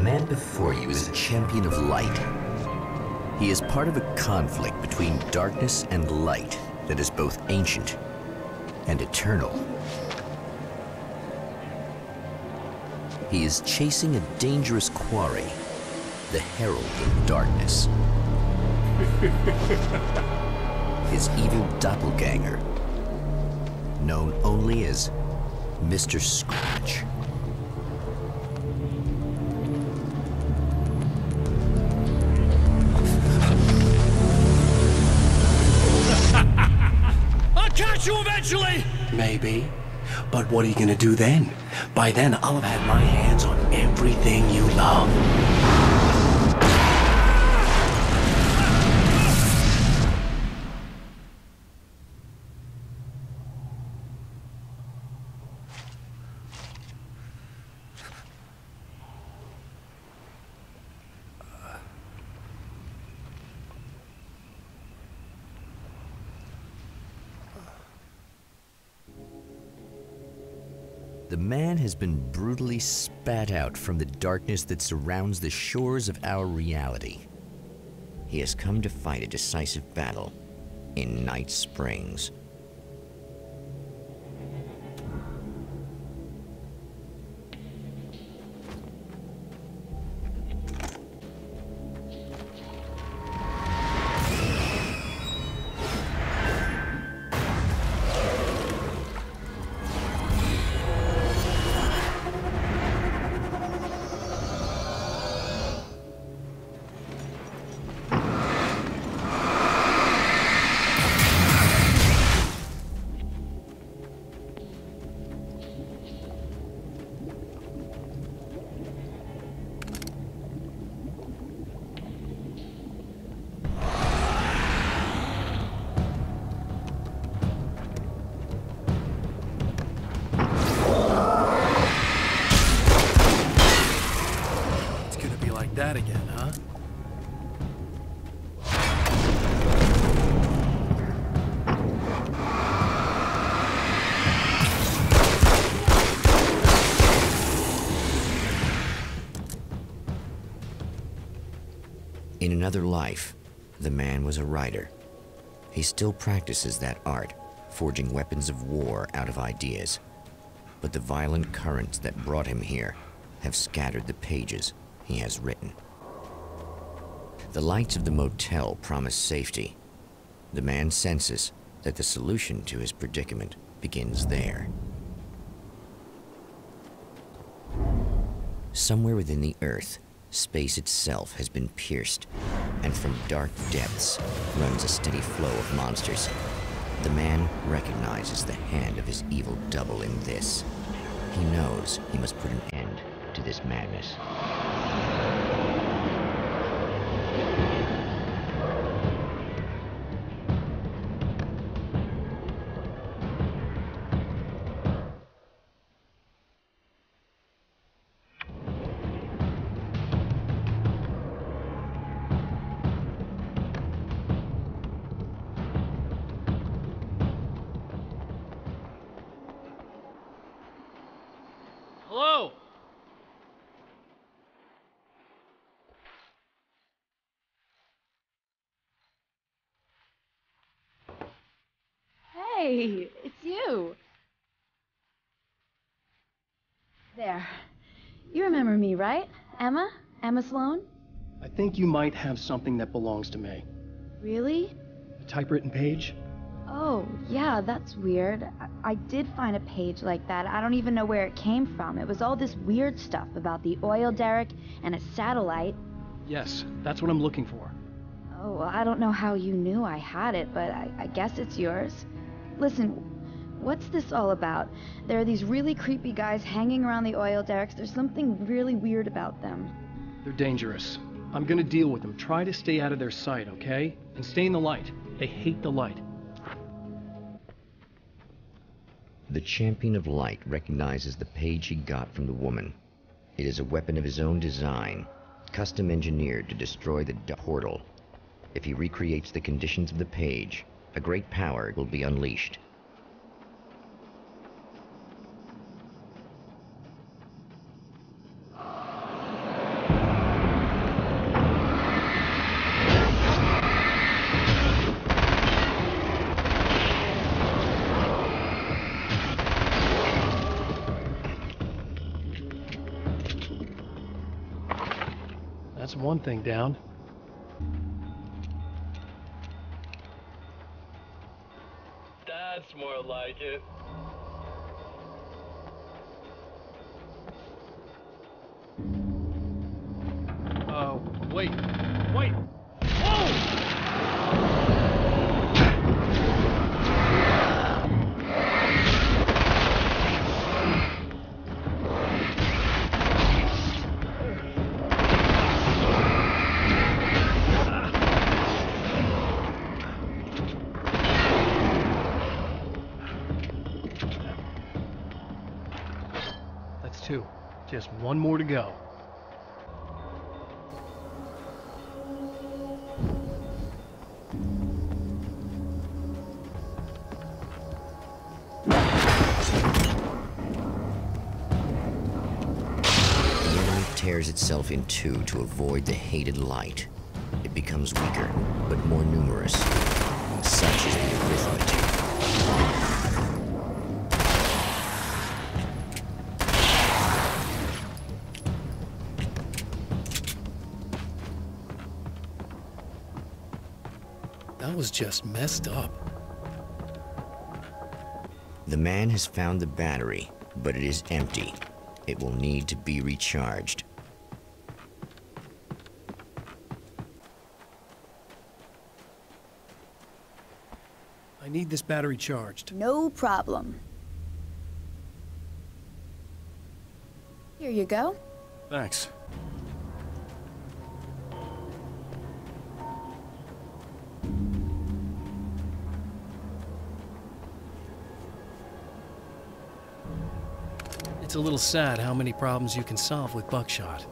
man before you is a champion of light. He is part of a conflict between darkness and light that is both ancient and eternal. He is chasing a dangerous quarry, the Herald of Darkness. His evil doppelganger, known only as Mr. Scratch. I'll catch you eventually! Maybe. But what are you gonna do then? By then, I'll have had my hands on everything you love. The man has been brutally spat out from the darkness that surrounds the shores of our reality. He has come to fight a decisive battle in Night Springs. That again, huh? In another life, the man was a writer. He still practices that art, forging weapons of war out of ideas. But the violent currents that brought him here have scattered the pages he has written. The lights of the motel promise safety. The man senses that the solution to his predicament begins there. Somewhere within the earth, space itself has been pierced, and from dark depths runs a steady flow of monsters. The man recognizes the hand of his evil double in this. He knows he must put an end to this madness. Hello? Hey, it's you. There. You remember me, right? Emma? Emma Sloan? I think you might have something that belongs to me. Really? A typewritten page? Oh, yeah, that's weird. I did find a page like that. I don't even know where it came from. It was all this weird stuff about the oil derrick and a satellite. Yes, that's what I'm looking for. Oh, well, I don't know how you knew I had it, but I guess it's yours. Listen, what's this all about? There are these really creepy guys hanging around the oil derricks. There's something really weird about them. They're dangerous. I'm gonna deal with them. Try to stay out of their sight, okay? And stay in the light. They hate the light. The champion of light recognizes the page he got from the woman. It is a weapon of his own design, custom engineered to destroy the portal. If he recreates the conditions of the page, a great power will be unleashed. one thing down. That's more like it. Wait. Wait! Whoa! That's two. Just one more to go. Tears itself in two to avoid the hated light. It becomes weaker, but more numerous. Such is the arithmetic. That was just messed up. The man has found the battery, but it is empty. It will need to be recharged. I need this battery charged. No problem. Here you go. Thanks. It's a little sad how many problems you can solve with buckshot.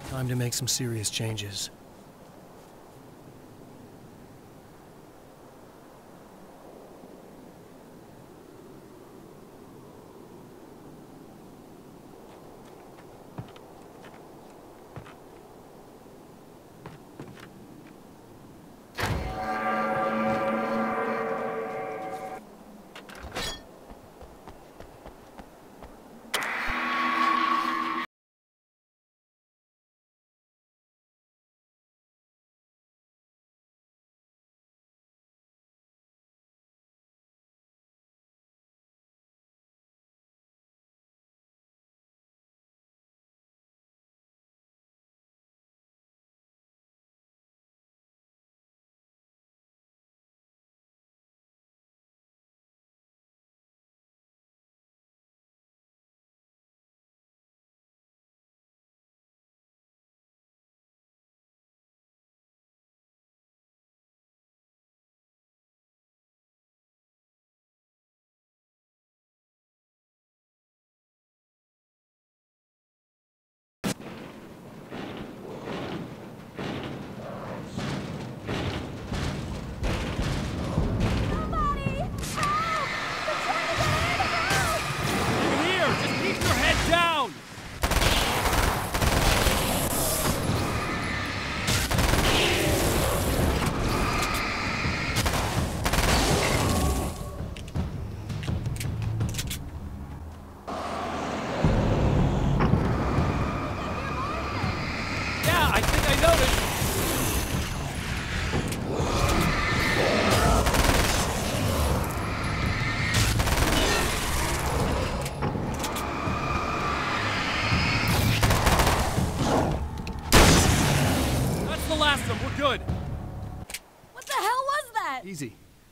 Time to make some serious changes.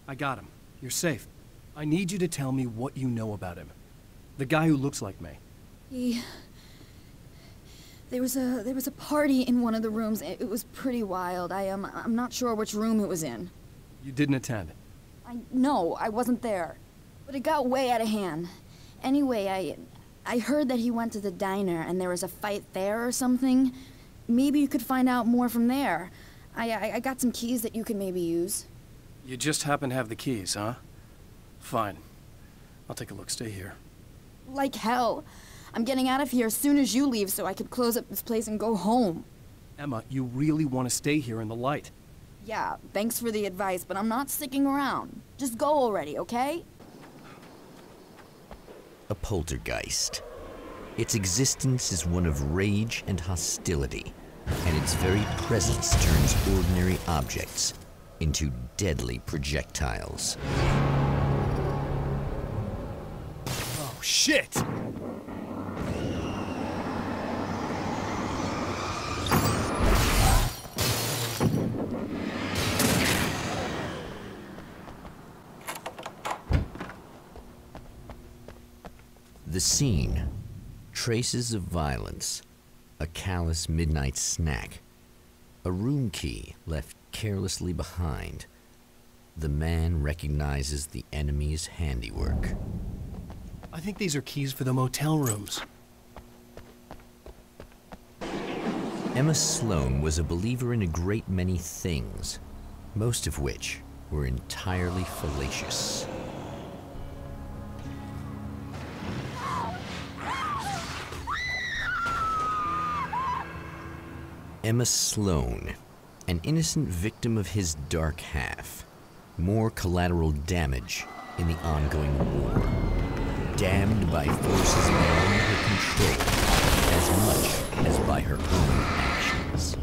I got him. You're safe. I need you to tell me what you know about him. The guy who looks like me. There was a party in one of the rooms. It was pretty wild. I'm not sure which room it was in. You didn't attend. No, I wasn't there. But it got way out of hand. Anyway, I heard that he went to the diner and there was a fight there or something. Maybe you could find out more from there. I got some keys that you could maybe use. You just happen to have the keys, huh? Fine. I'll take a look. Stay here. Like hell. I'm getting out of here as soon as you leave so I could close up this place and go home. Emma, you really want to stay here in the light. Yeah, thanks for the advice, but I'm not sticking around. Just go already, okay? A poltergeist. Its existence is one of rage and hostility, and its very presence turns ordinary objects into deadly projectiles. Oh, shit! The scene. Traces of violence. A callous midnight snack. A room key left carelessly behind. The man recognizes the enemy's handiwork. I think these are keys for the motel rooms. Emma Sloan was a believer in a great many things, most of which were entirely fallacious. Emma Sloan, an innocent victim of his dark half. More collateral damage in the ongoing war. Damned by forces beyond her control, as much as by her own actions.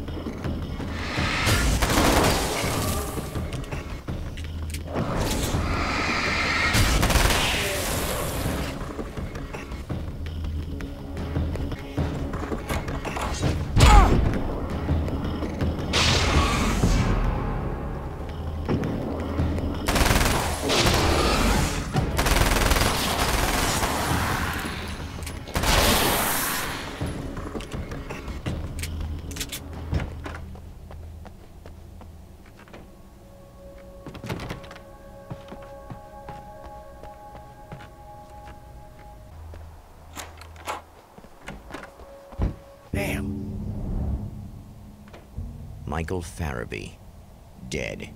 Michael Farabee, dead,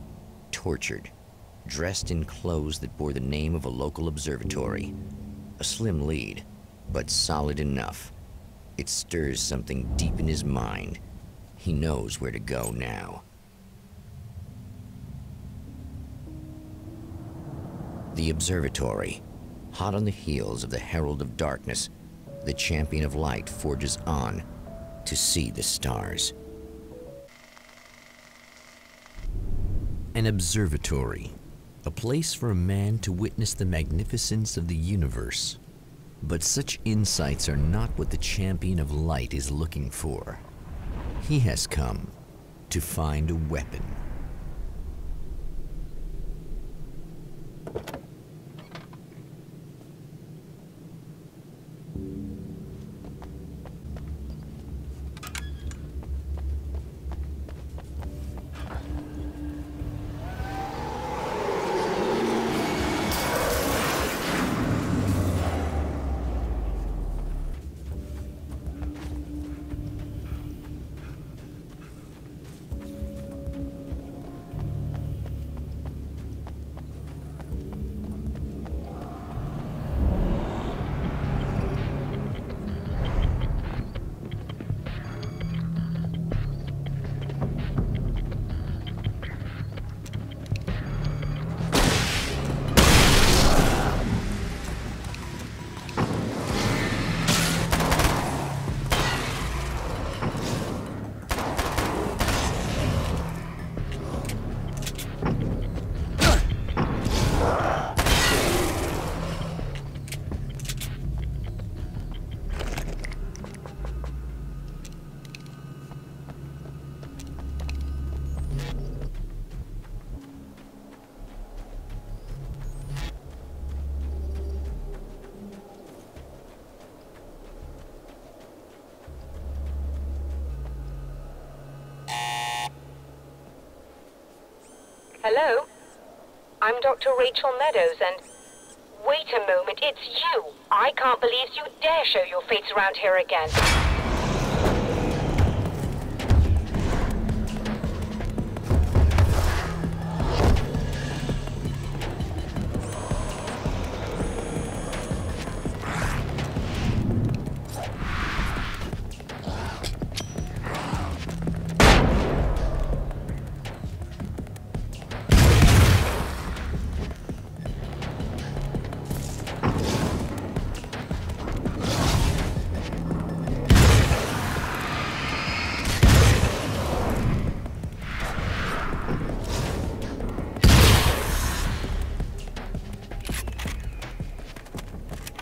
tortured, dressed in clothes that bore the name of a local observatory. A slim lead, but solid enough. It stirs something deep in his mind. He knows where to go now. The observatory, hot on the heels of the Herald of Darkness, the Champion of Light forges on to see the stars. An observatory, a place for a man to witness the magnificence of the universe. But such insights are not what the Champion of Light is looking for. He has come to find a weapon. Hello? I'm Dr. Rachel Meadows, and... Wait a moment, it's you! I can't believe you dare show your face around here again.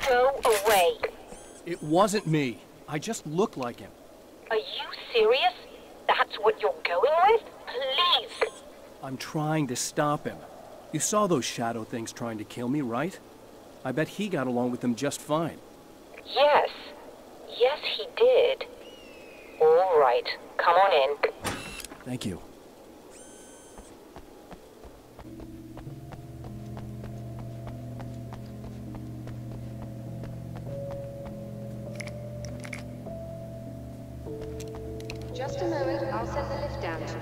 Go away. It wasn't me. I just look like him. Are you serious? That's what you're going with? Please! I'm trying to stop him. You saw those shadow things trying to kill me, right? I bet he got along with them just fine. Yes. Yes, he did. All right. Come on in. Thank you. Just a moment, I'll send the lift down to you.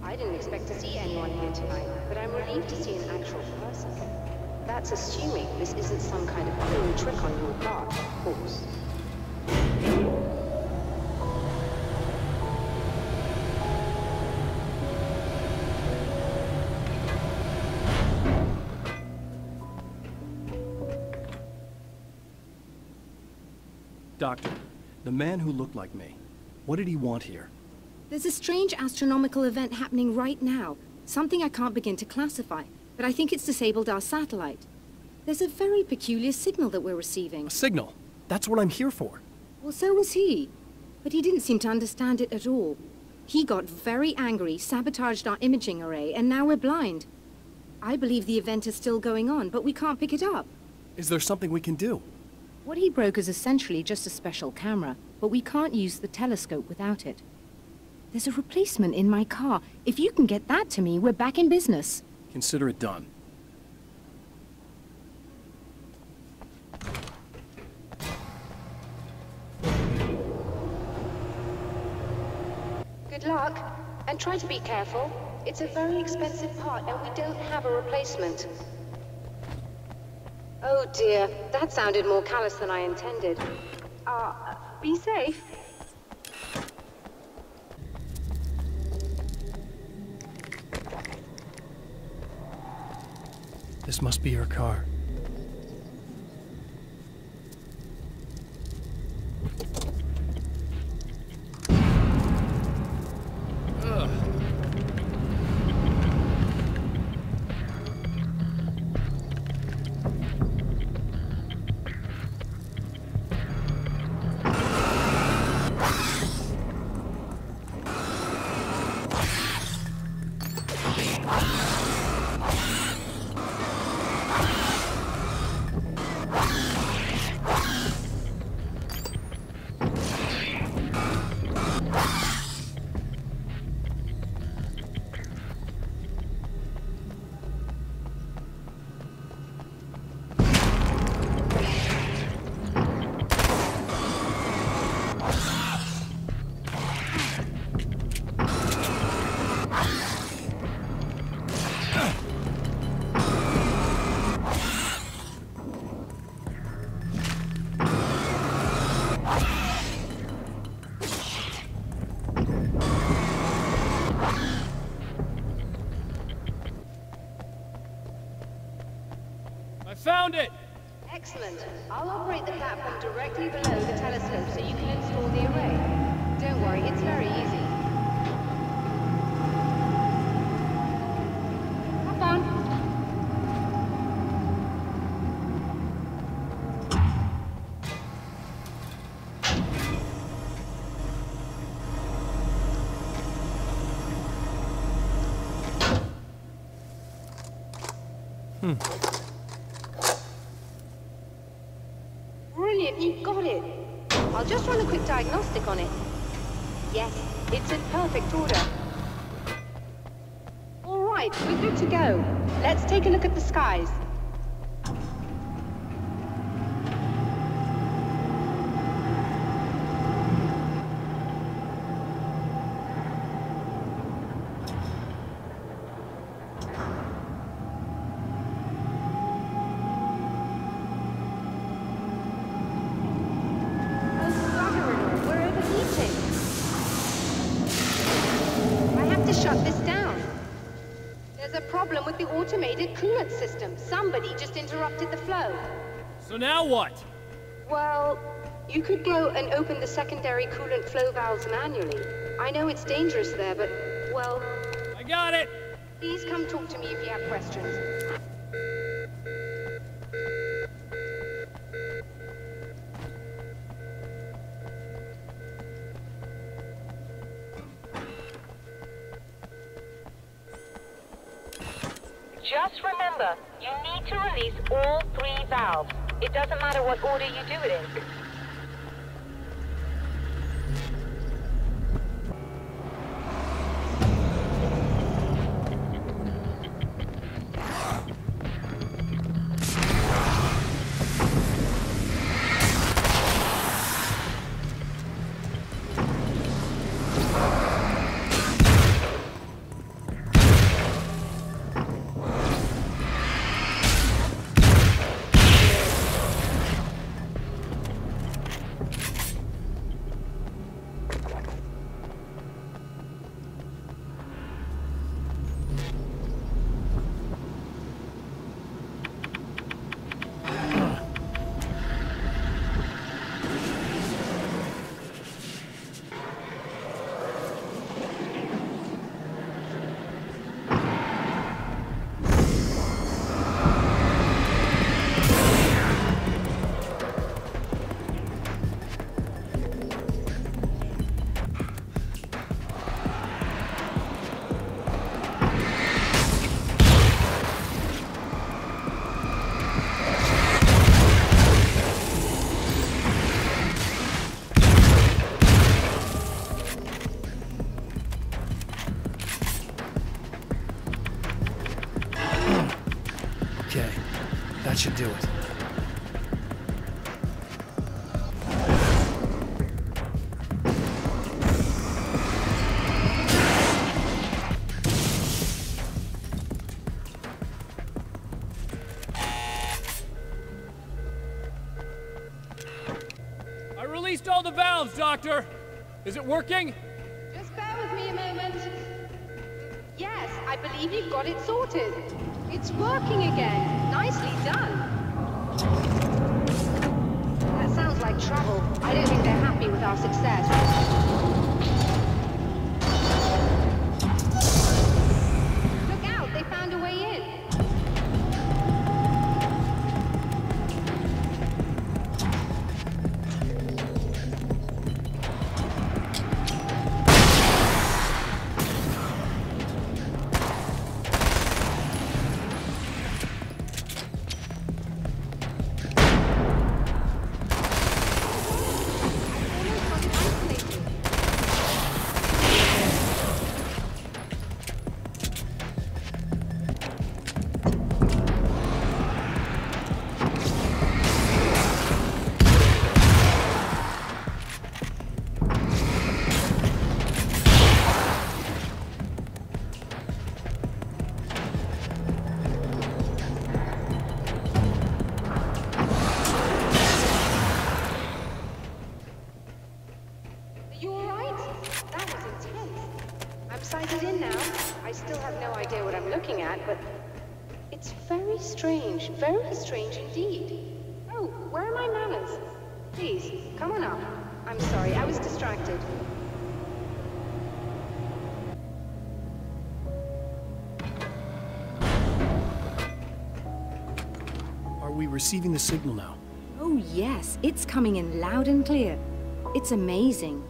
I didn't expect to see anyone here tonight, but I'm relieved to see an actual person. That's assuming this isn't some kind of cruel trick on your part, of course. Doctor, the man who looked like me, what did he want here? There's a strange astronomical event happening right now. Something I can't begin to classify, but I think it's disabled our satellite. There's a very peculiar signal that we're receiving. A signal? That's what I'm here for. Well, so was he. But he didn't seem to understand it at all. He got very angry, sabotaged our imaging array, and now we're blind. I believe the event is still going on, but we can't pick it up. Is there something we can do? What he broke is essentially just a special camera, but we can't use the telescope without it. There's a replacement in my car. If you can get that to me, we're back in business. Consider it done. Good luck, and try to be careful. It's a very expensive part, and we don't have a replacement. Oh dear, that sounded more callous than I intended. Be safe. This must be her car. Found it! Excellent. I'll operate the platform directly below the telescope so you can install the array. Don't worry, it's very easy. Hop on. Brilliant, you got it. I'll just run a quick diagnostic on it. Yes, it's in perfect order. All right. Right, we're good to go. Let's take a look at the skies. Shut this down. There's a problem with the automated coolant system. Somebody just interrupted the flow. So now what? Well, you could go and open the secondary coolant flow valves manually. I know it's dangerous there, but, well... I got it! Please come talk to me if you have questions. Just remember, you need to release all 3 valves. It doesn't matter what order you do it in. That should do it. I released all the valves, Doctor! Is it working? Just bear with me a moment. Yes, I believe you've got it sorted. It's working again. Nicely done. That sounds like trouble. I don't think they're happy with our success. Look out, they found a way in. Sighted in now. I still have no idea what I'm looking at, but it's very strange indeed. Oh, where are my manners? Please, come on up. I'm sorry, I was distracted. Are we receiving the signal now? Oh yes, it's coming in loud and clear. It's amazing.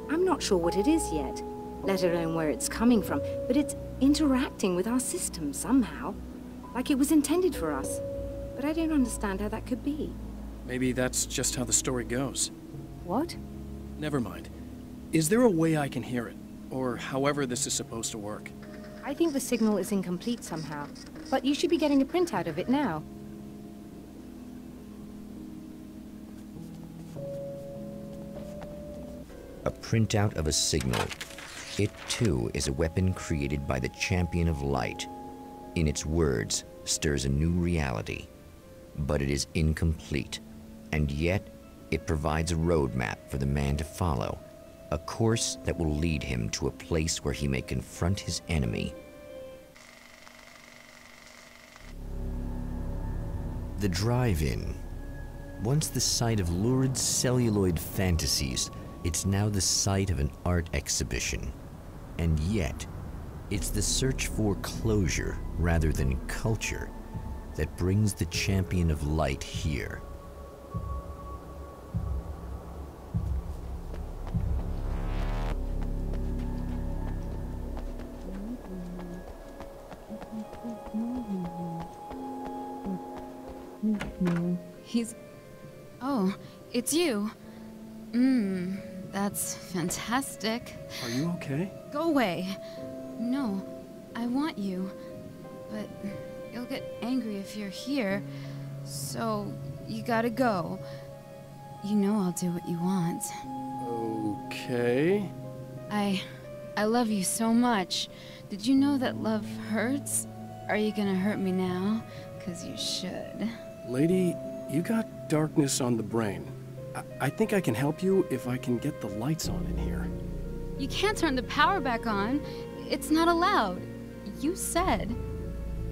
I'm not sure what it is yet, let alone where it's coming from, but it's interacting with our system somehow, like it was intended for us. But I don't understand how that could be. Maybe that's just how the story goes. What? Never mind. Is there a way I can hear it? Or however this is supposed to work? I think the signal is incomplete somehow, but you should be getting a printout of it now. A printout of a signal. It too is a weapon created by the Champion of Light. In its words, stirs a new reality. But it is incomplete, and yet it provides a roadmap for the man to follow, a course that will lead him to a place where he may confront his enemy. The drive-in. Once the site of lurid celluloid fantasies, it's now the site of an art exhibition. And yet, it's the search for closure rather than culture that brings the Champion of Light here. Oh, it's you. That's fantastic. Are you okay? Go away. No, I want you. But you'll get angry if you're here. So, you gotta go. You know I'll do what you want. Okay. I love you so much. Did you know that love hurts? Are you gonna hurt me now? 'Cause you should. Lady, you got darkness on the brain. I think I can help you if I can get the lights on in here. You can't turn the power back on. It's not allowed. You said.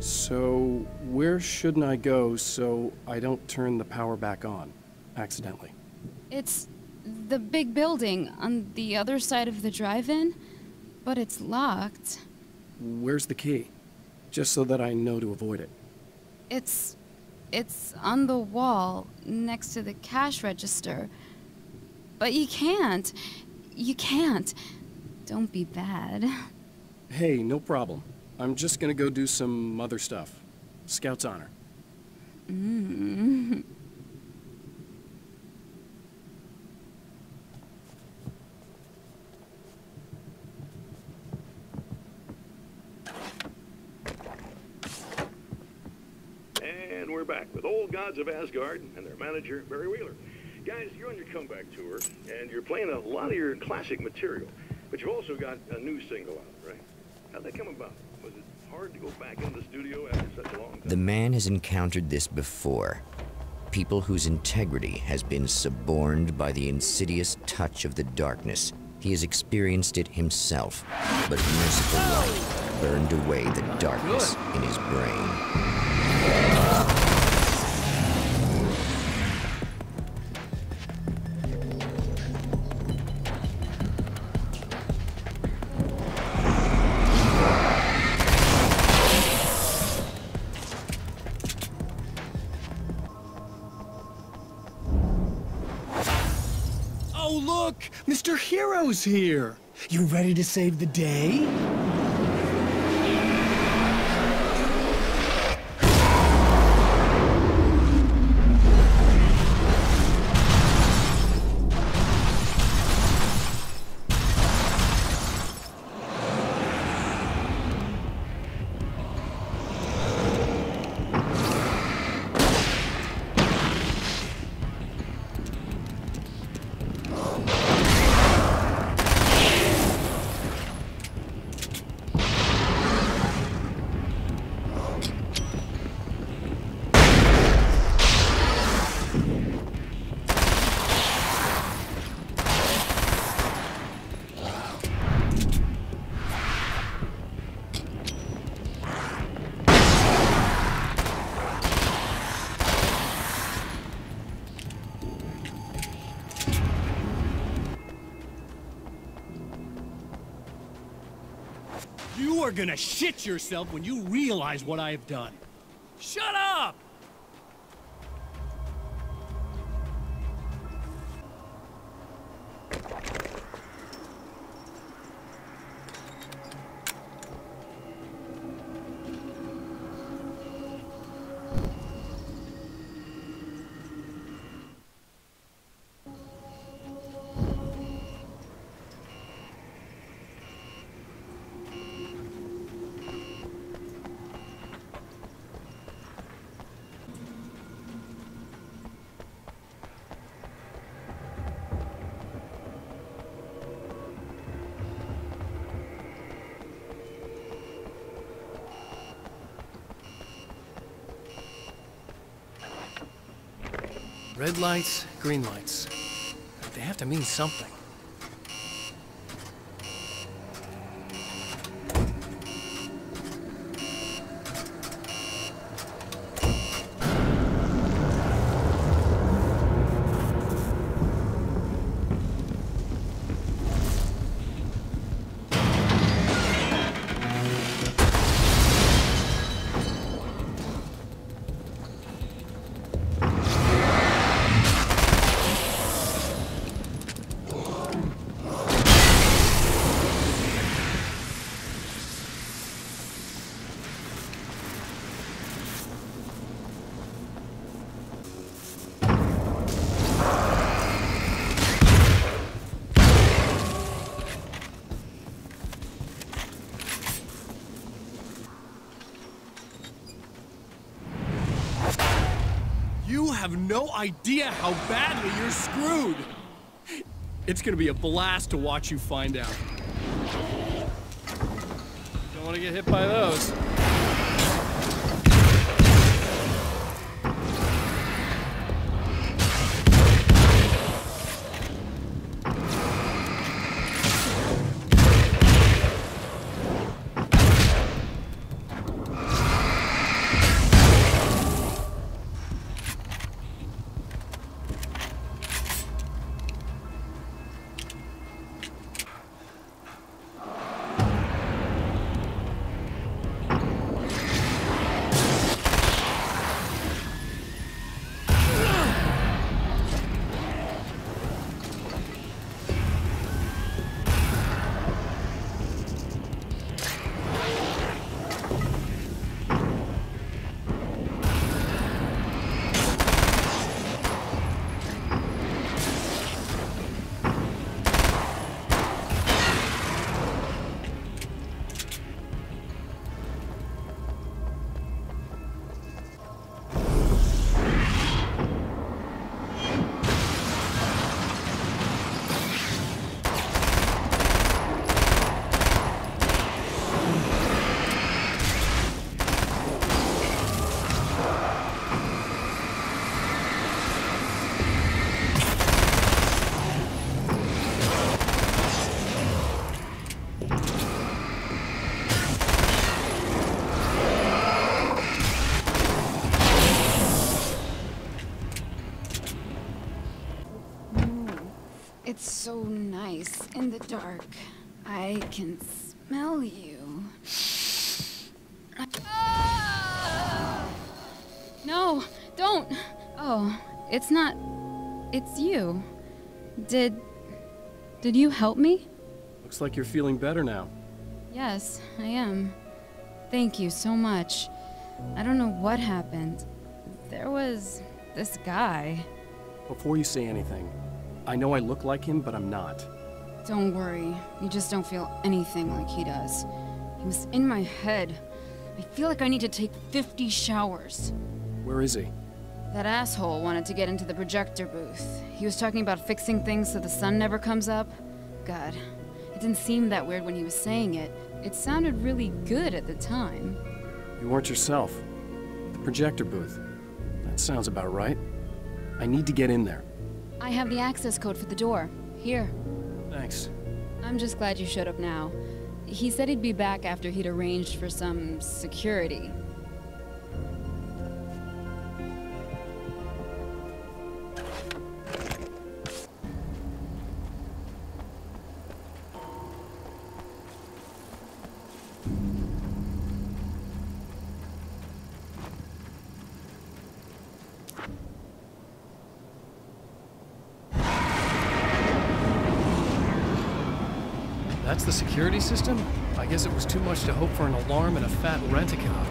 So, where shouldn't I go so I don't turn the power back on accidentally? It's the big building on the other side of the drive-in, but it's locked. Where's the key? Just so that I know to avoid it. It's on the wall next to the cash register. But you can't. You can't. Don't be bad. Hey, no problem. I'm just gonna go do some other stuff. Scout's honor. And we're back with Old Gods of Asgard and their manager, Barry Wheeler. Guys, you're on your comeback tour, and you're playing a lot of your classic material, but you've also got a new single out, right? How'd that come about? Was it hard to go back into the studio after such a long time? The man has encountered this before. People whose integrity has been suborned by the insidious touch of the darkness. He has experienced it himself, but merciful light burned away the darkness in his brain. Oh, look! Mr. Hero's here! You ready to save the day? You are gonna shit yourself when you realize what I have done. Shut up! Red lights, green lights. They have to mean something. You have no idea how badly you're screwed! It's gonna be a blast to watch you find out. Don't want to get hit by those. It's so nice in the dark. I can smell you. No, don't! Oh, it's not... It's you. Did you help me? Looks like you're feeling better now. Yes, I am. Thank you so much. I don't know what happened. There was this guy. Before you say anything, I know I look like him, but I'm not. Don't worry. You just don't feel anything like he does. He was in my head. I feel like I need to take 50 showers. Where is he? That asshole wanted to get into the projector booth. He was talking about fixing things so the sun never comes up. God, it didn't seem that weird when he was saying it. It sounded really good at the time. You weren't yourself. The projector booth. That sounds about right. I need to get in there. I have the access code for the door. Here. Thanks. I'm just glad you showed up now. He said he'd be back after he'd arranged for some security. That's the security system? I guess it was too much to hope for an alarm and a fat rent-a-car.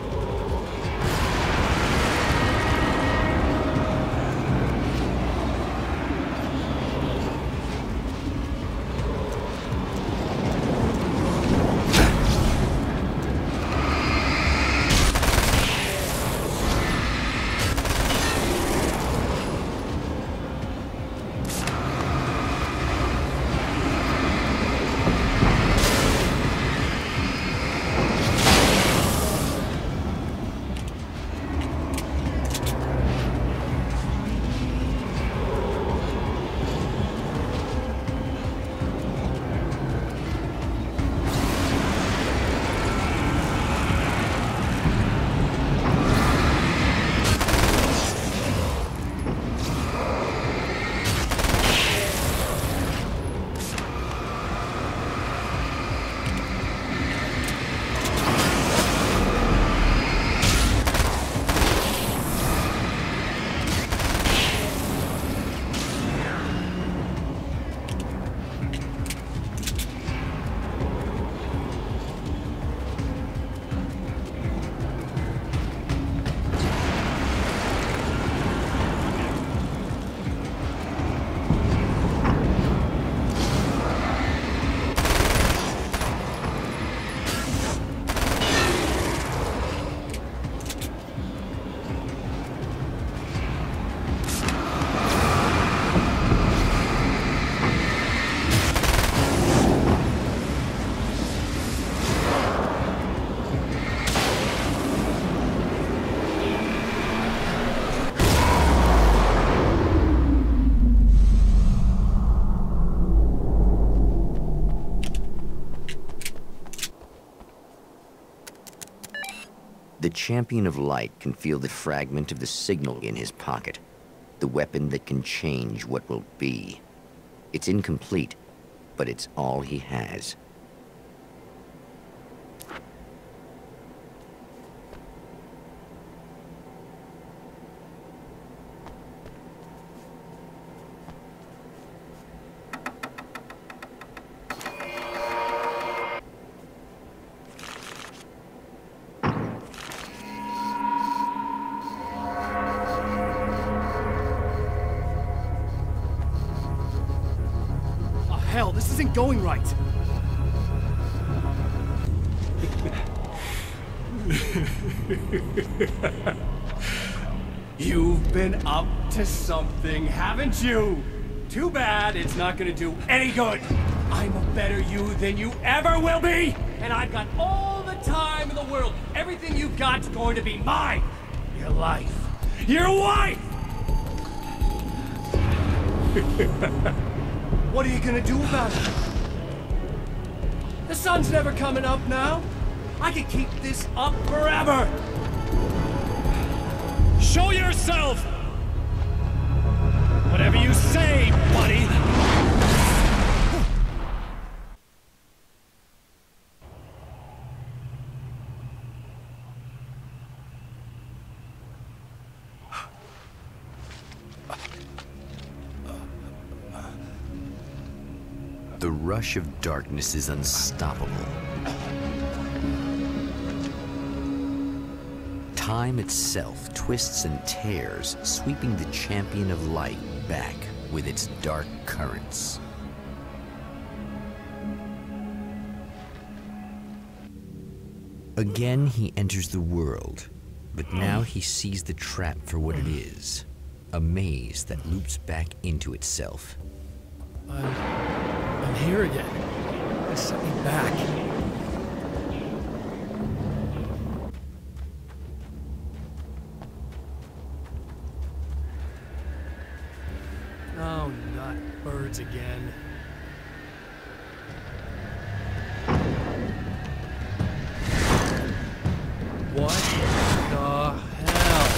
Champion of Light can feel the fragment of the signal in his pocket, the weapon that can change what will be. It's incomplete, but it's all he has. Hell, this isn't going right. You've been up to something, haven't you? Too bad it's not gonna do any good. I'm a better you than you ever will be, and I've got all the time in the world. Everything you've got's going to be mine. Your life. Your wife! What are you gonna do about it? The sun's never coming up now. I can keep this up forever. Show yourself! Whatever you say, buddy. The rush of darkness is unstoppable. Time itself twists and tears, sweeping the Champion of Light back with its dark currents. Again, he enters the world, but now he sees the trap for what it is, a maze that loops back into itself. I'm here again. They sent me back. Oh, not birds again. What the hell?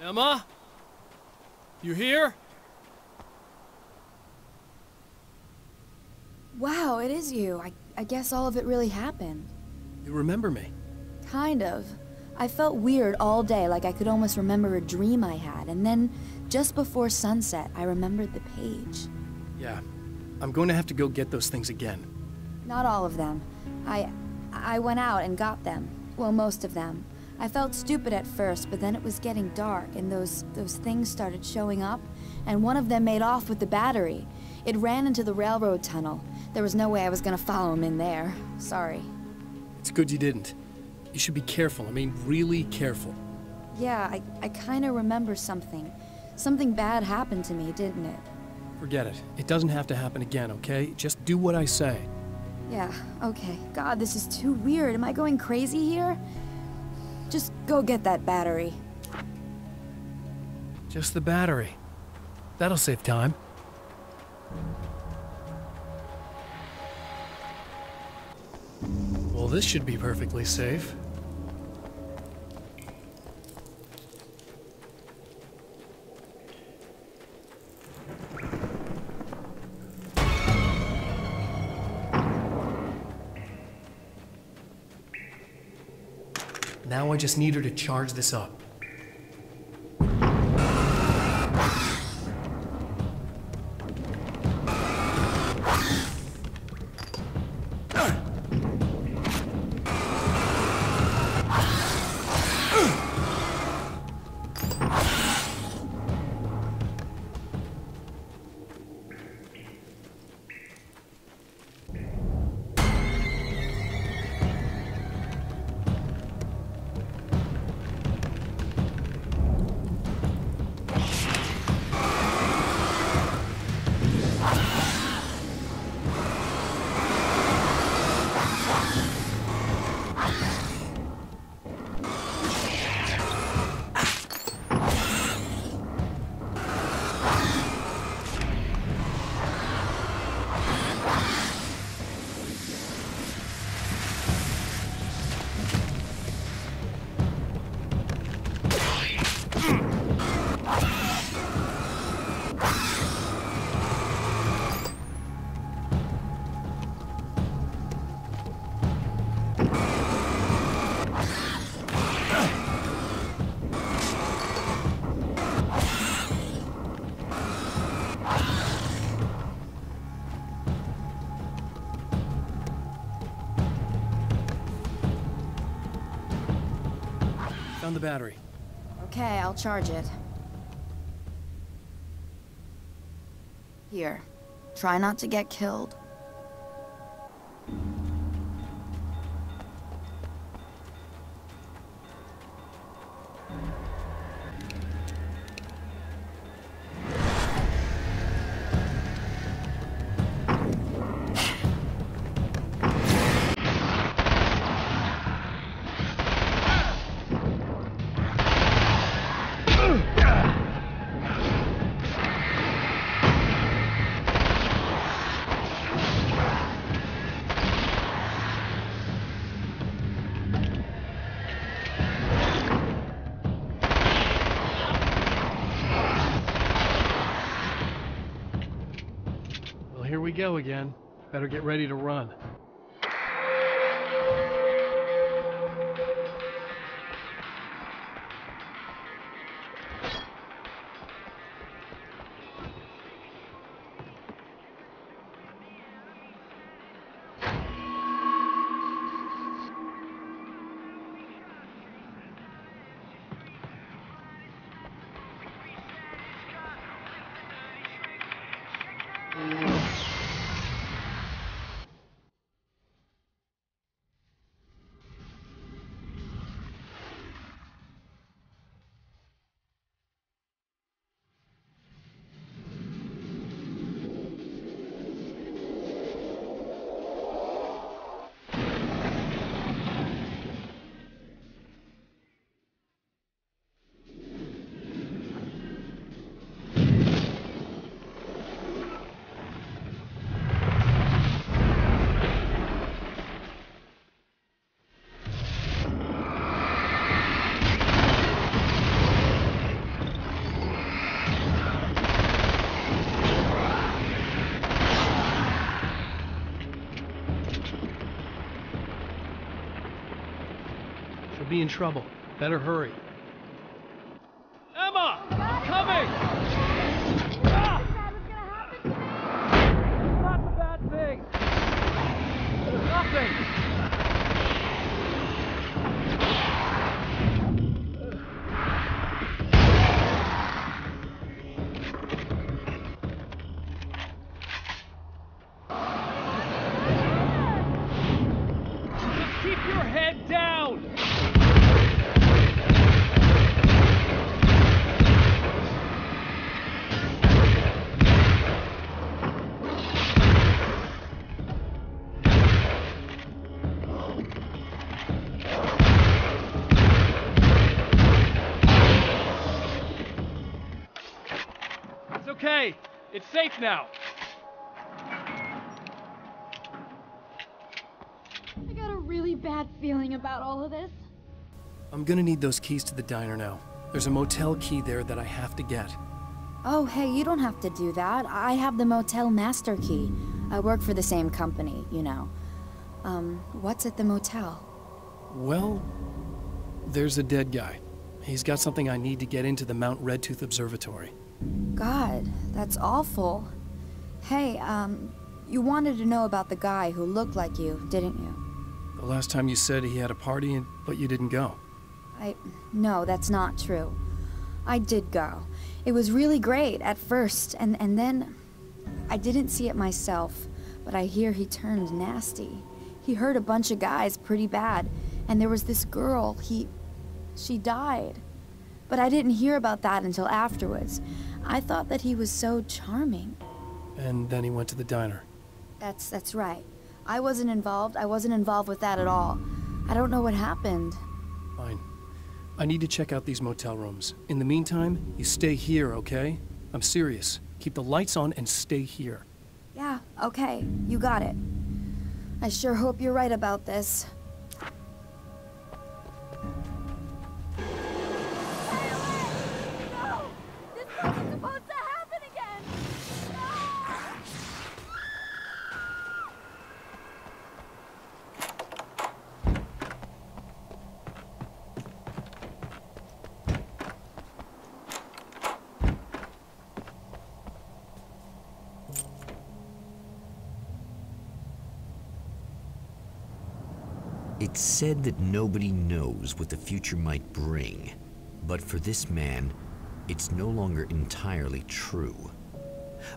Emma? You here? Wow, it is you. I guess all of it really happened. You remember me? Kind of. I felt weird all day, like I could almost remember a dream I had, and then, just before sunset, I remembered the page. Yeah. I'm going to have to go get those things again. Not all of them. I went out and got them. Well, most of them. I felt stupid at first, but then it was getting dark, and those things started showing up, and one of them made off with the battery. It ran into the railroad tunnel. There was no way I was gonna follow him in there. Sorry. It's good you didn't. You should be careful. I mean, really careful. Yeah, I kinda remember something. Something bad happened to me, didn't it? Forget it. It doesn't have to happen again, okay? Just do what I say. Yeah, okay. God, this is too weird. Am I going crazy here? Just go get that battery. Just the battery. That'll save time. Well, this should be perfectly safe. Now I just need her to charge this up. Found the battery. Okay, I'll charge it. Here. Try not to get killed. Here we go again. Better get ready to run. Be in trouble. Better hurry. Emma! I'm coming! Ah! It's not the bad thing! Nothing! Just keep your head down! Okay, it's safe now. I got a really bad feeling about all of this. I'm gonna need those keys to the diner now. There's a motel key there that I have to get. Oh, hey, you don't have to do that. I have the motel master key. I work for the same company, you know. What's at the motel? Well, there's a dead guy. He's got something I need to get into the Mount Redtooth Observatory. God, that's awful. Hey, you wanted to know about the guy who looked like you, didn't you? The last time you said he had a party, but you didn't go. No, that's not true. I did go. It was really great at first, and then I didn't see it myself, but I hear he turned nasty. He hurt a bunch of guys pretty bad, and there was this girl, she died. But I didn't hear about that until afterwards. I thought that he was so charming. And then he went to the diner. That's right. I wasn't involved. I wasn't involved with that at all. I don't know what happened. Fine. I need to check out these motel rooms. In the meantime, you stay here, okay? I'm serious. Keep the lights on and stay here. Yeah, okay. You got it. I sure hope you're right about this. Wasn't supposed to happen again! It's said that nobody knows what the future might bring, but for this man, it's no longer entirely true.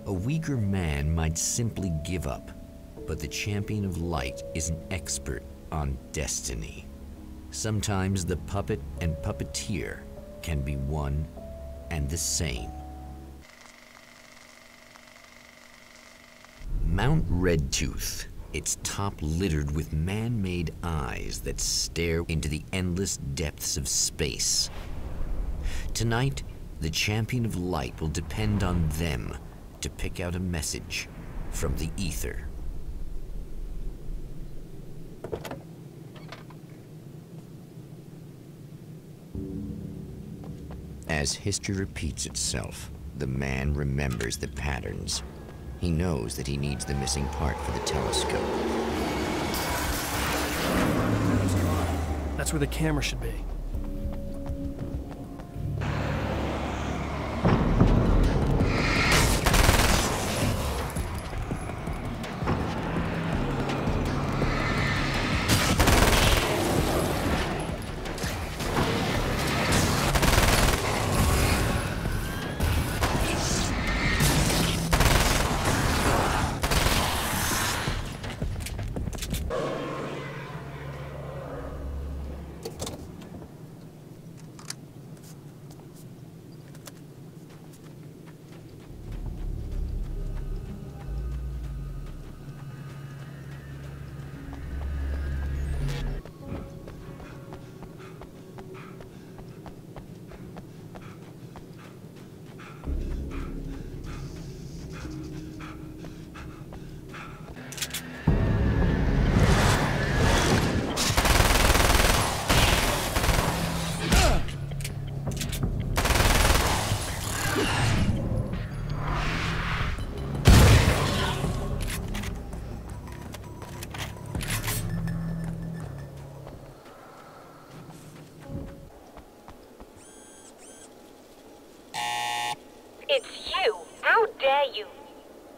A Uyghur man might simply give up, but the Champion of Light is an expert on destiny. Sometimes the puppet and puppeteer can be one and the same. Mount Redtooth, its top littered with man-made eyes that stare into the endless depths of space. Tonight, the Champion of Light will depend on them to pick out a message from the ether. As history repeats itself, the man remembers the patterns. He knows that he needs the missing part for the telescope. That's where the camera should be. It's you! How dare you!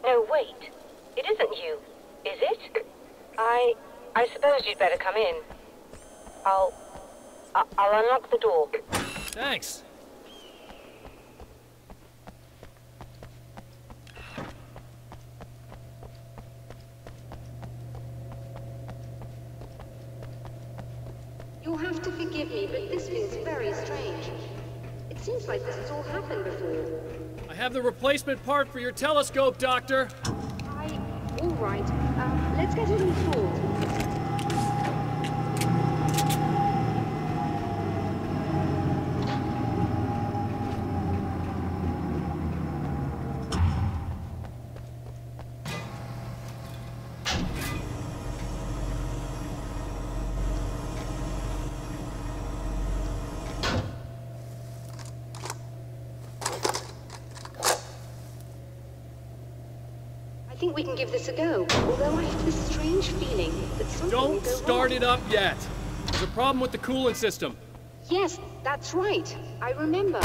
No, wait. It isn't you, is it? I suppose you'd better come in. I'll unlock the door. Thanks. You'll have to forgive me, but this feels very strange. It seems like this has all happened before. I have the replacement part for your telescope, Doctor. All right. Let's get it installed. I think we can give this a go, although I have this strange feeling that something will Don't go start wrong. it up yet. There's a problem with the coolant system. Yes, that's right. I remember.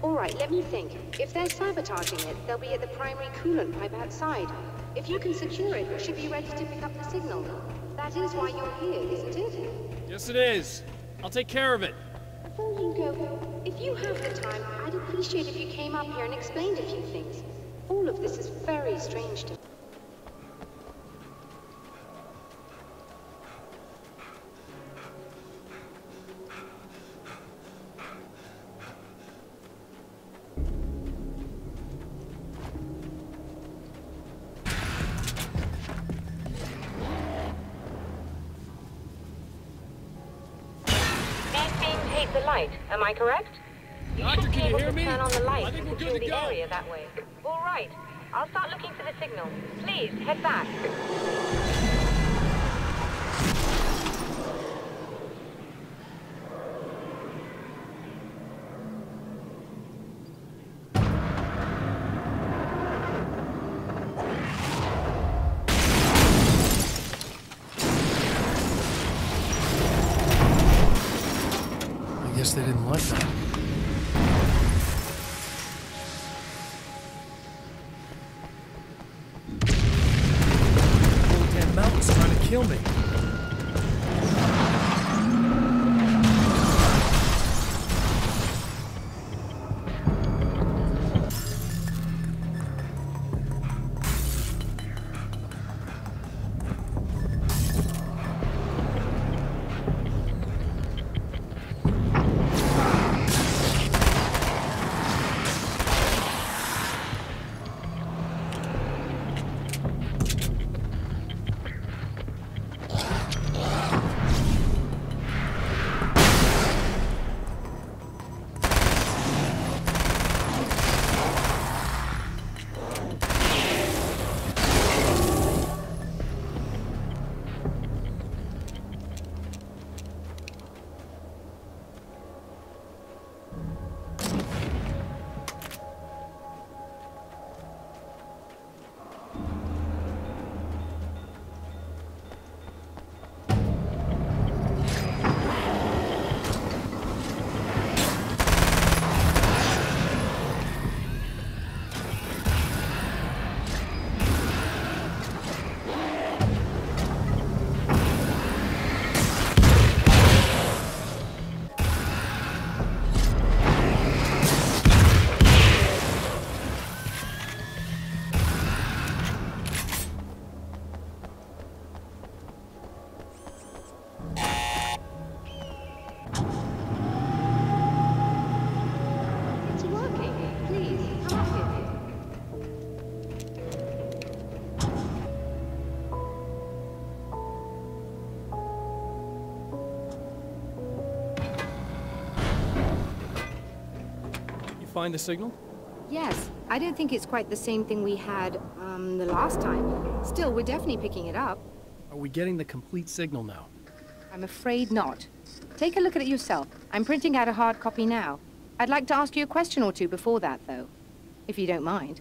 All right, let me think. If they're sabotaging it, they'll be at the primary coolant pipe outside. If you can secure it, we should be ready to pick up the signal. That is why you're here, isn't it? Yes, it is. I'll take care of it. Before you go, if you have the time, I'd appreciate if you came up here and explained a few things. All of this is very strange to me. These beams hate the light, am I correct? You Doctor, should be can you able hear to me? turn on the I light think and we're good secure to the go. area that way. All right. I'll start looking for the signal. Please, head back. I guess they didn't like that. Whole damn mountain's trying to kill me. find the signal? Yes. I don't think it's quite the same thing we had, the last time. Still, we're definitely picking it up. Are we getting the complete signal now? I'm afraid not. Take a look at it yourself. I'm printing out a hard copy now. I'd like to ask you a question or two before that, though. If you don't mind.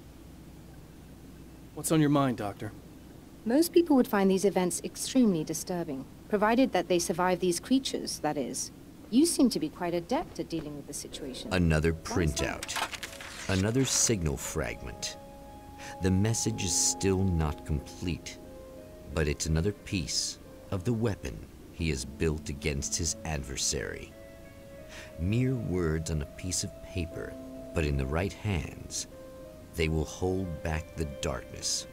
What's on your mind, Doctor? Most people would find these events extremely disturbing, provided that they survive these creatures, that is. You seem to be quite adept at dealing with the situation. Another printout. Another signal fragment. The message is still not complete, but it's another piece of the weapon he has built against his adversary. Mere words on a piece of paper, but in the right hands, they will hold back the darkness.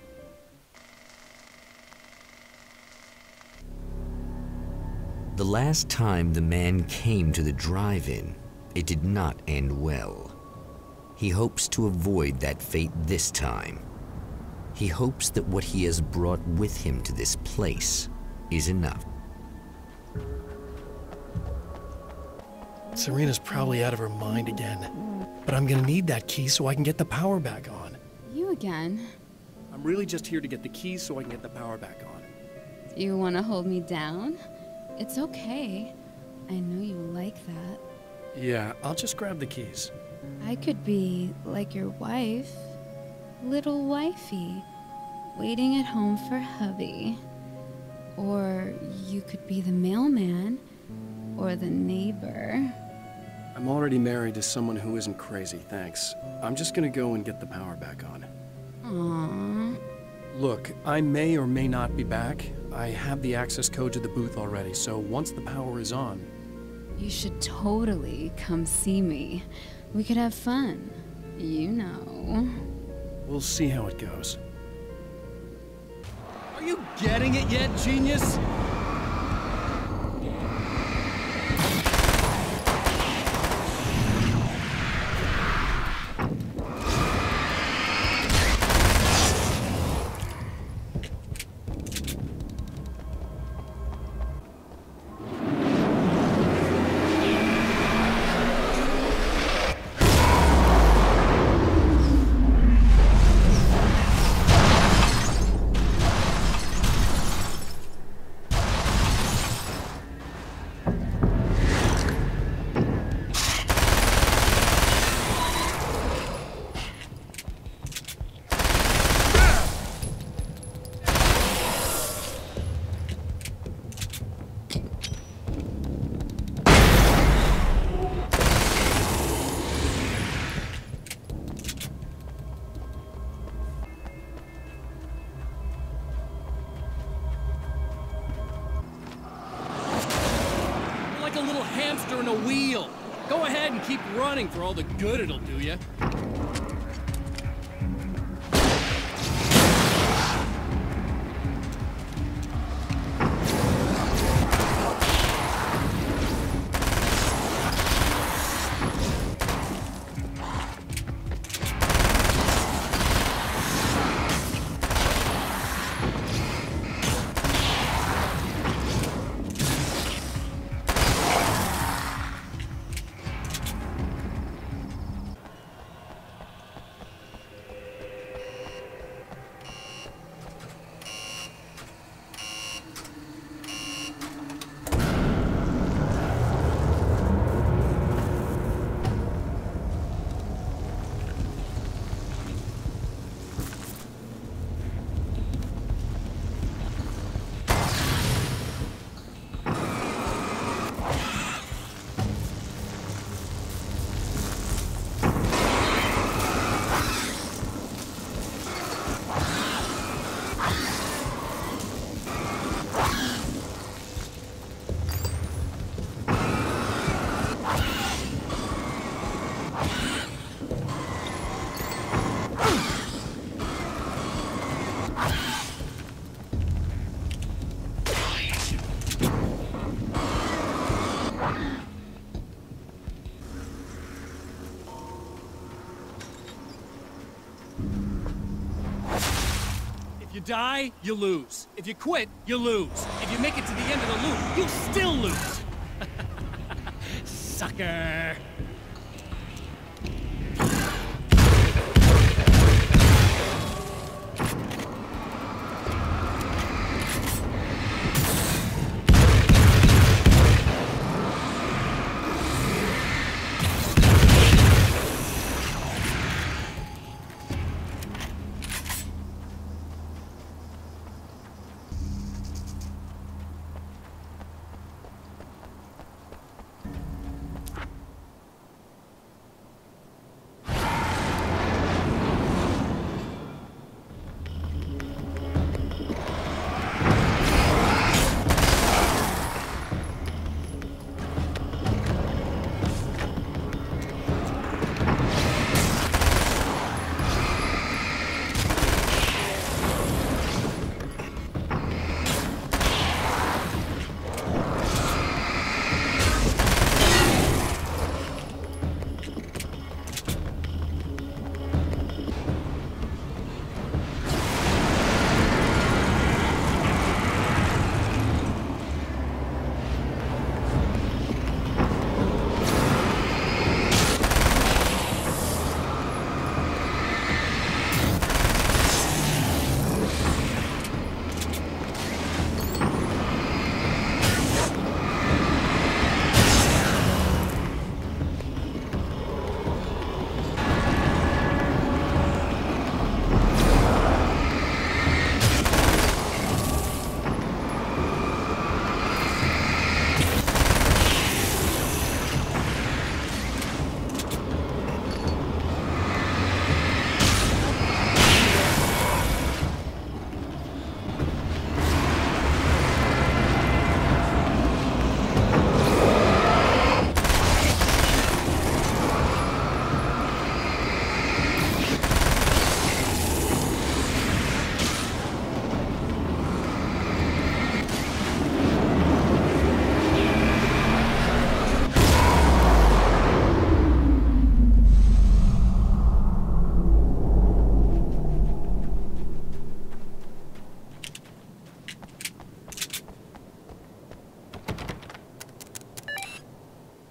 The last time the man came to the drive-in, it did not end well. He hopes to avoid that fate this time. He hopes that what he has brought with him to this place is enough. Serena's probably out of her mind again. But I'm gonna need that key so I can get the power back on. You again? I'm really just here to get the keys so I can get the power back on. Do you want to hold me down? It's okay. I know you like that. Yeah, I'll just grab the keys. I could be like your wife. Little wifey. Waiting at home for hubby. Or you could be the mailman. Or the neighbor. I'm already married to someone who isn't crazy, thanks. I'm just gonna go and get the power back on. Aww. Look, I may or may not be back. I have the access code to the booth already, so once the power is on... You should totally come see me. We could have fun. You know. We'll see how it goes. Are you getting it yet, genius? In a wheel. Go ahead and keep running for all the good it'll do you. If you die, you lose. If you quit, you lose. If you make it to the end of the loop, you'll still lose. Sucker.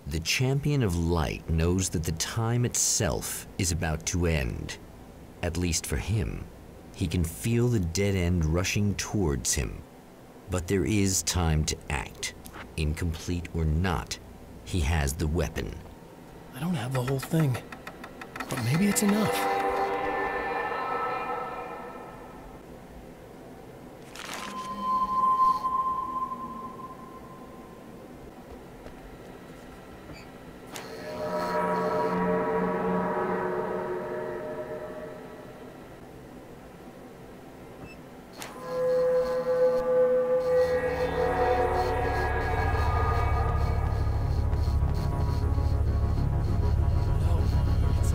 The Champion of Light knows that the time itself is about to end. At least for him. He can feel the dead end rushing towards him. But there is time to act. Incomplete or not, he has the weapon. I don't have the whole thing, but maybe it's enough.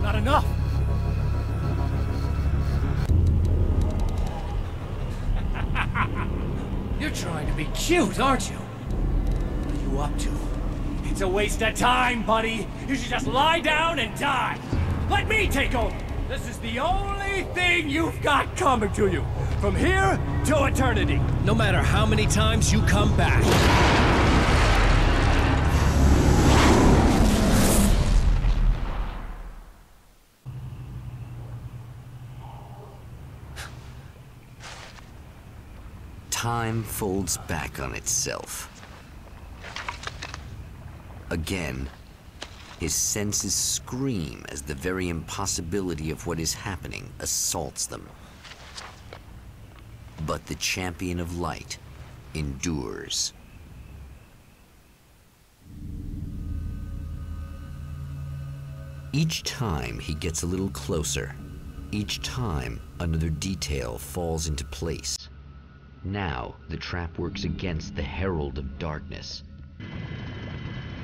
Not enough! You're trying to be cute, aren't you? What are you up to? It's a waste of time, buddy. You should just lie down and die. Let me take over. This is the only thing you've got coming to you. From here to eternity. No matter how many times you come back. Time folds back on itself. Again, his senses scream as the very impossibility of what is happening assaults them. But the Champion of Light endures. Each time he gets a little closer. Each time another detail falls into place. Now, the trap works against the Herald of Darkness.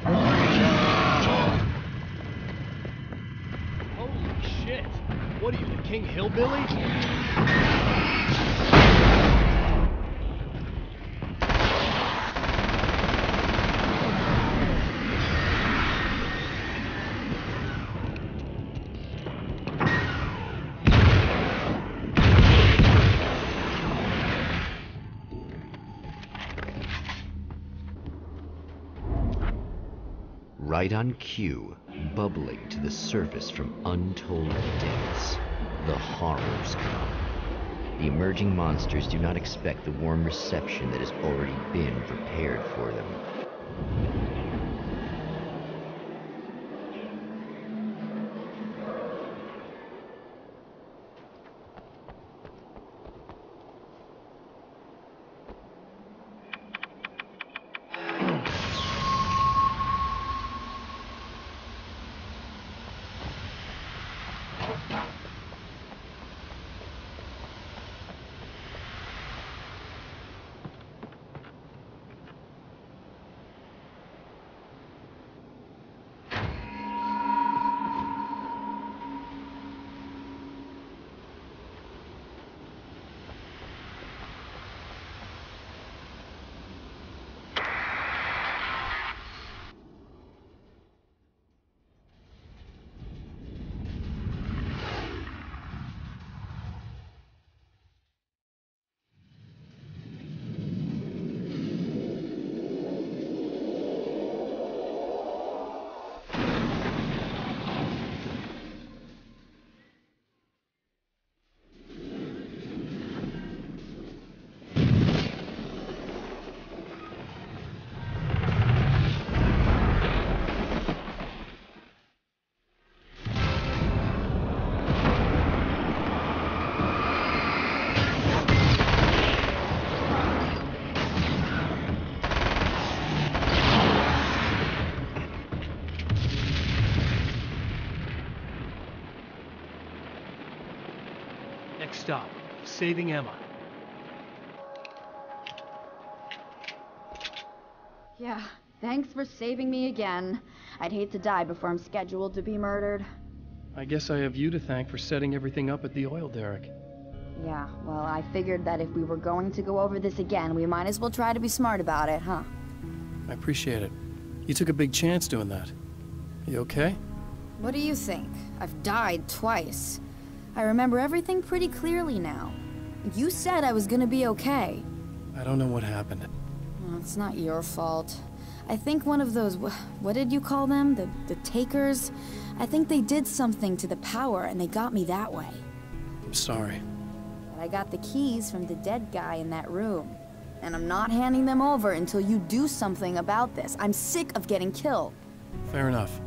Holy shit! What are you, the King Hillbilly? Right on cue, bubbling to the surface from untold depths, the horrors come. The emerging monsters do not expect the warm reception that has already been prepared for them. Next stop, saving Emma. Yeah, thanks for saving me again. I'd hate to die before I'm scheduled to be murdered. I guess I have you to thank for setting everything up at the oil derrick. Yeah, well, I figured that if we were going to go over this again, we might as well try to be smart about it, huh? I appreciate it. You took a big chance doing that. You okay? What do you think? I've died twice. I remember everything pretty clearly now. You said I was gonna be okay. I don't know what happened. Well, it's not your fault. I think one of those, what did you call them? The takers? I think they did something to the power and they got me that way. I'm sorry. But I got the keys from the dead guy in that room. And I'm not handing them over until you do something about this. I'm sick of getting killed. Fair enough.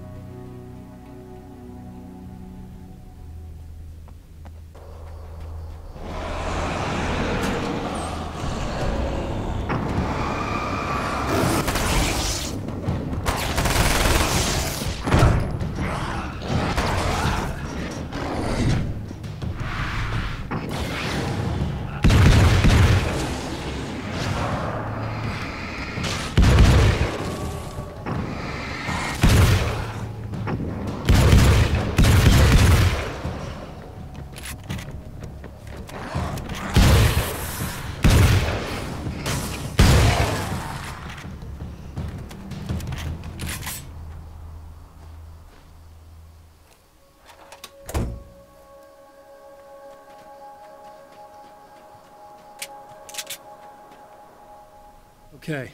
Okay.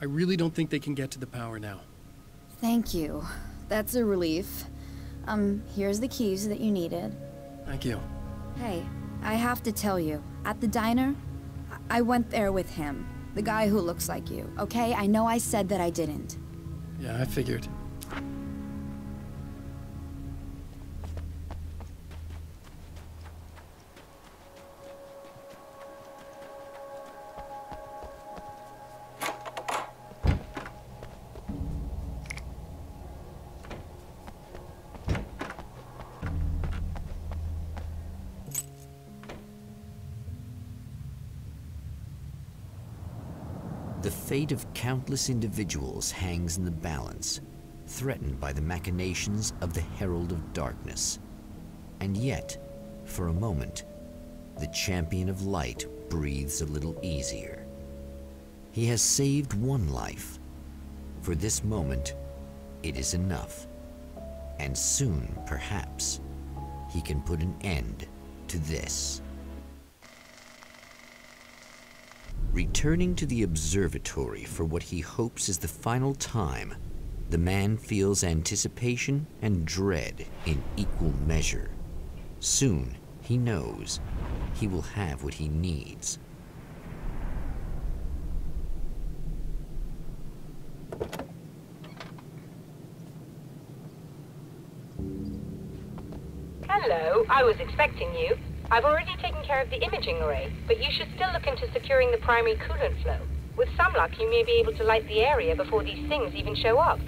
I really don't think they can get to the power now. Thank you. That's a relief. Here's the keys that you needed. Thank you. Hey, I have to tell you, at the diner, I went there with him. The guy who looks like you, okay? I know I said that I didn't. Yeah, I figured. The fate of countless individuals hangs in the balance, threatened by the machinations of the Herald of Darkness. And yet, for a moment, the Champion of Light breathes a little easier. He has saved one life. For this moment, it is enough. And soon, perhaps, he can put an end to this. Returning to the observatory for what he hopes is the final time, the man feels anticipation and dread in equal measure. Soon, he knows he will have what he needs. Hello, I was expecting you. I've already taken care of the imaging array, but you should still look into securing the primary coolant flow. With some luck, you may be able to light the area before these things even show up.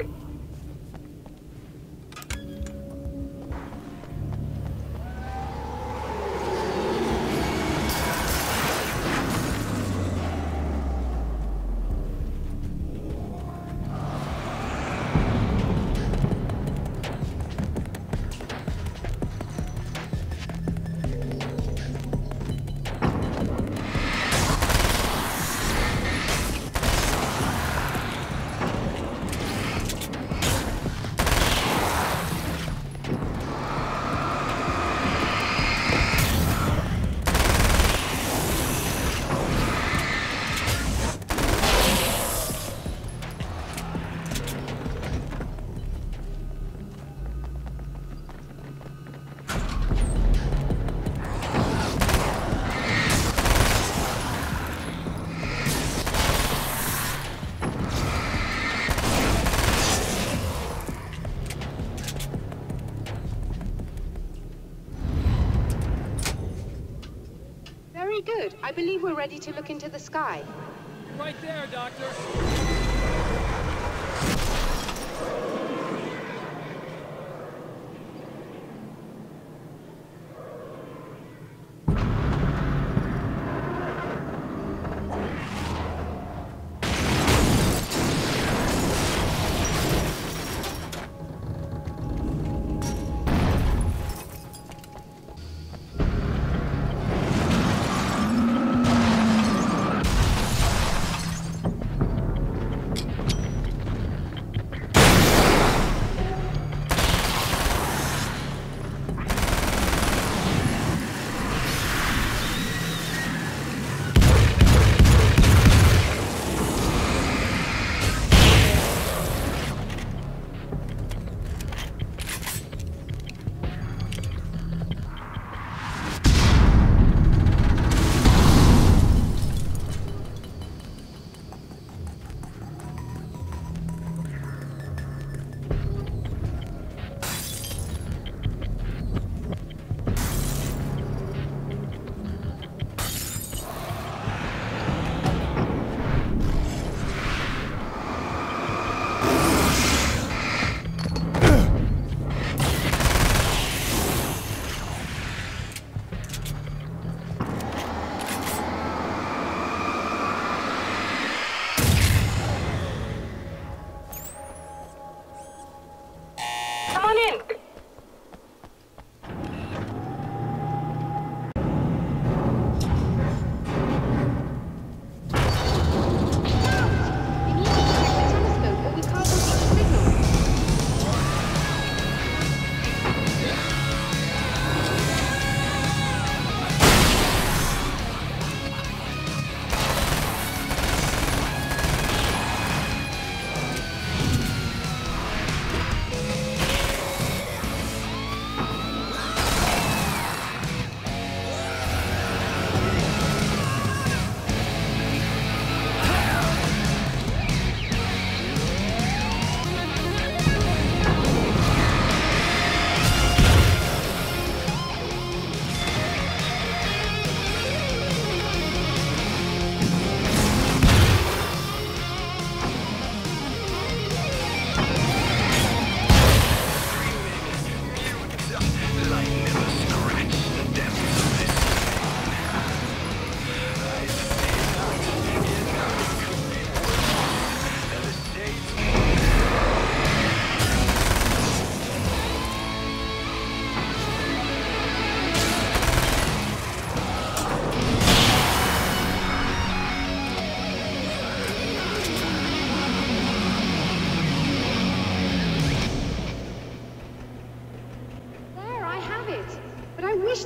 Good. I believe we're ready to look into the sky. Right there, Doctor. Come on in.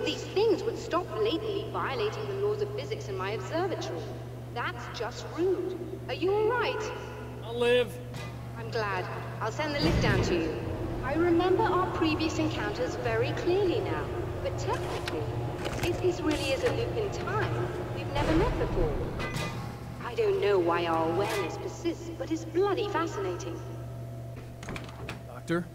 These things would stop blatantly violating the laws of physics in my observatory. That's just rude. Are you all right? I'll live. I'm glad. I'll send the lift down to you. I remember our previous encounters very clearly now, but technically, if this really is a loop in time, we've never met before. I don't know why our awareness persists, but it's bloody fascinating. Doctor?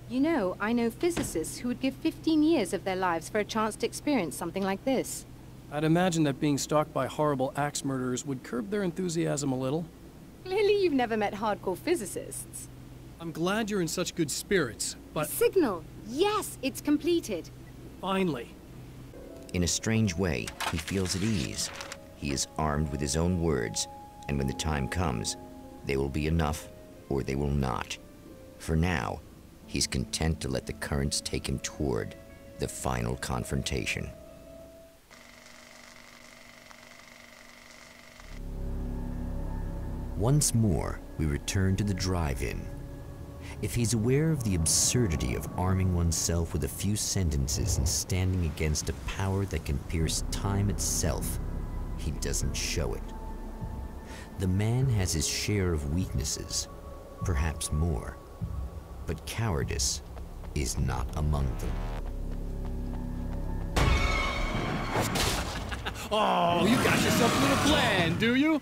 You know, I know physicists who would give 15 years of their lives for a chance to experience something like this. I'd imagine that being stalked by horrible axe murderers would curb their enthusiasm a little. Clearly you've never met hardcore physicists. I'm glad you're in such good spirits, but... Signal! Yes, it's completed. Finally. In a strange way, he feels at ease. He is armed with his own words, and when the time comes, they will be enough, or they will not. For now, he's content to let the currents take him toward the final confrontation. Once more, we return to the drive-in. If he's aware of the absurdity of arming oneself with a few sentences and standing against a power that can pierce time itself, he doesn't show it. The man has his share of weaknesses, perhaps more, but cowardice is not among them. Oh, you got yourself a little plan, do you?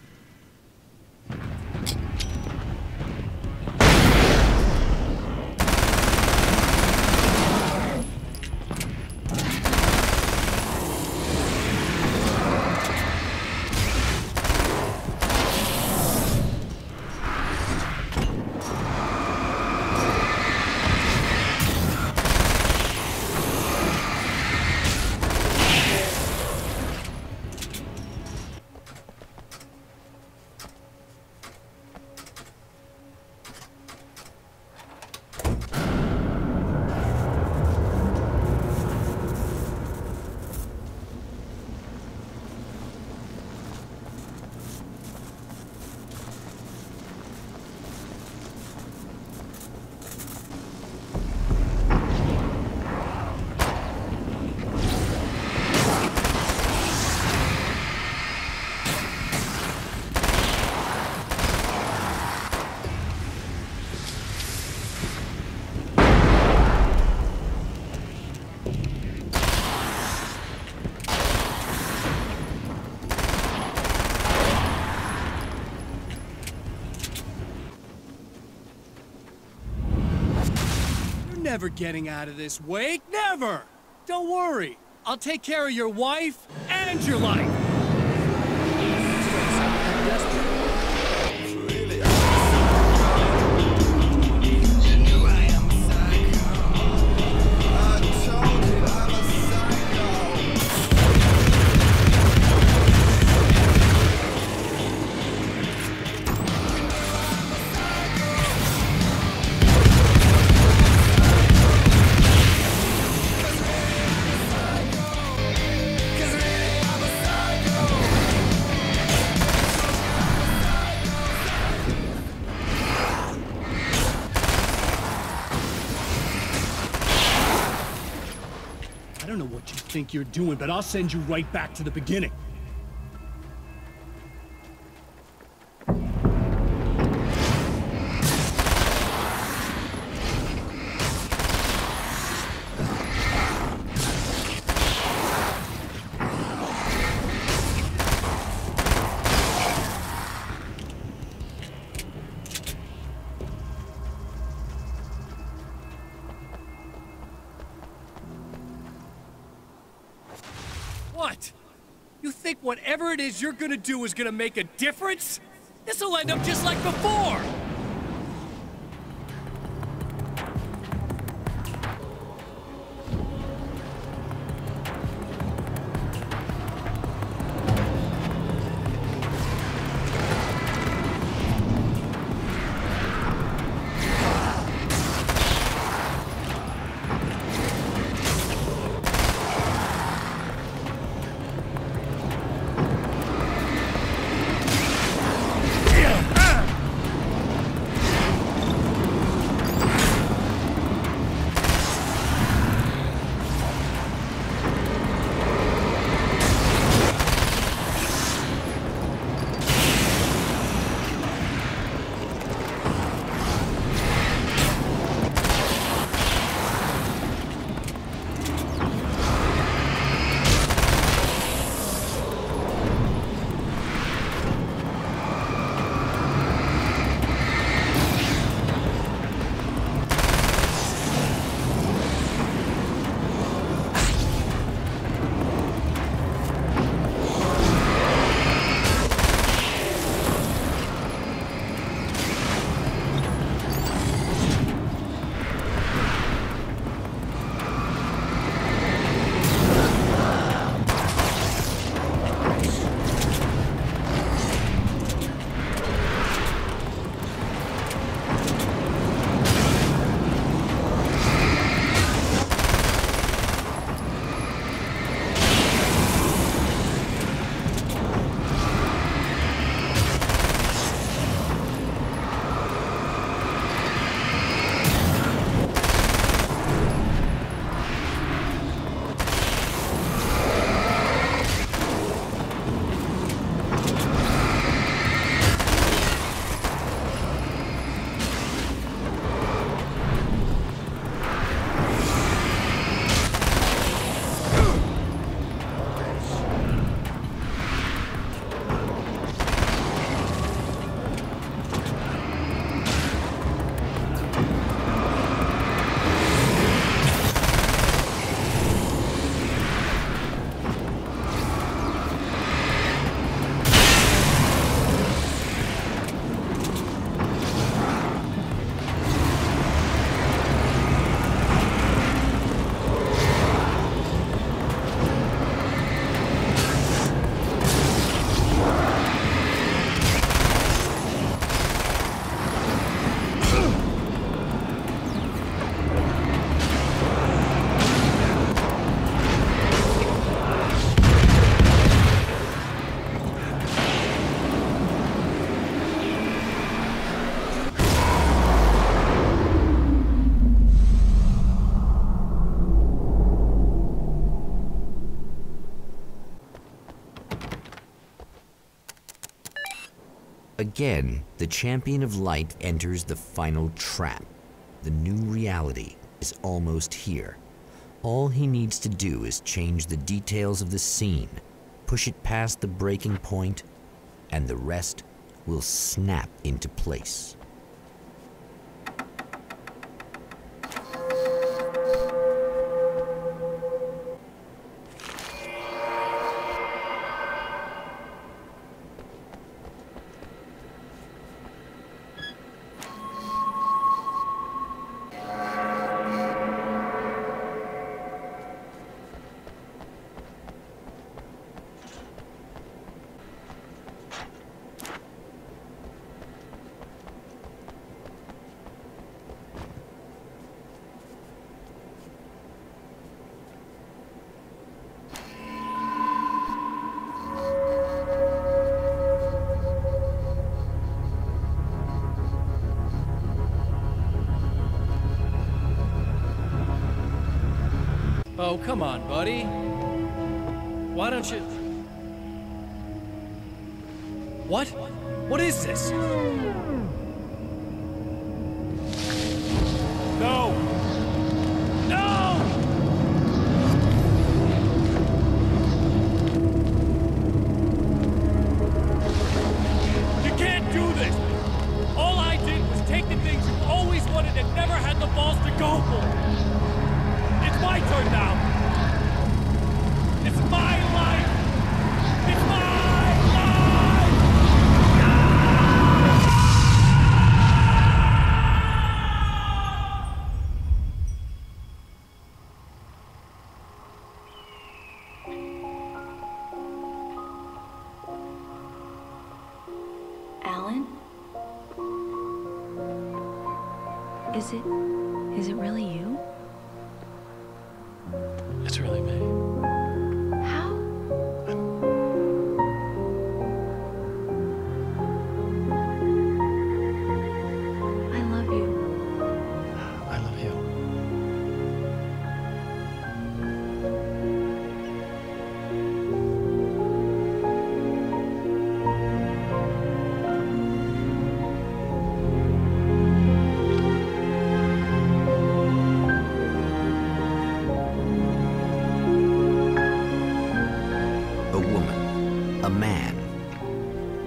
Never getting out of this, Wake. Never! Don't worry. I'll take care of your wife and your life. don't know what you think you're doing, but I'll send you right back to the beginning. What? You think whatever it is you're gonna do is gonna make a difference? This'll end up just like before! Again, the Champion of Light enters the final trap. The new reality is almost here. All he needs to do is change the details of the scene, push it past the breaking point, and the rest will snap into place. Oh, come on, buddy. Why don't you... What? What is this? No! No! You can't do this! All I did was take the things you always wanted and never had the balls to go for. It's my turn now. It's my life. It's my life! Alan? Is it really you? It's really me. How? I love you. I love you. A man,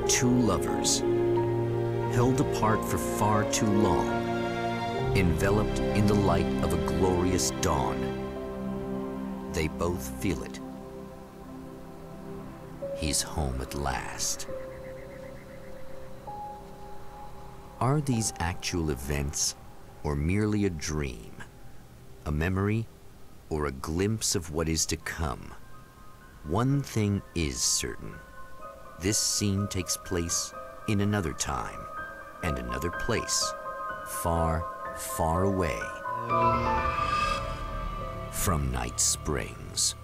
two lovers, held apart for far too long, enveloped in the light of a glorious dawn. They both feel it. He's home at last. Are these actual events, or merely a dream? A memory, or a glimpse of what is to come? One thing is certain. This scene takes place in another time and another place, far, far away from Night Springs.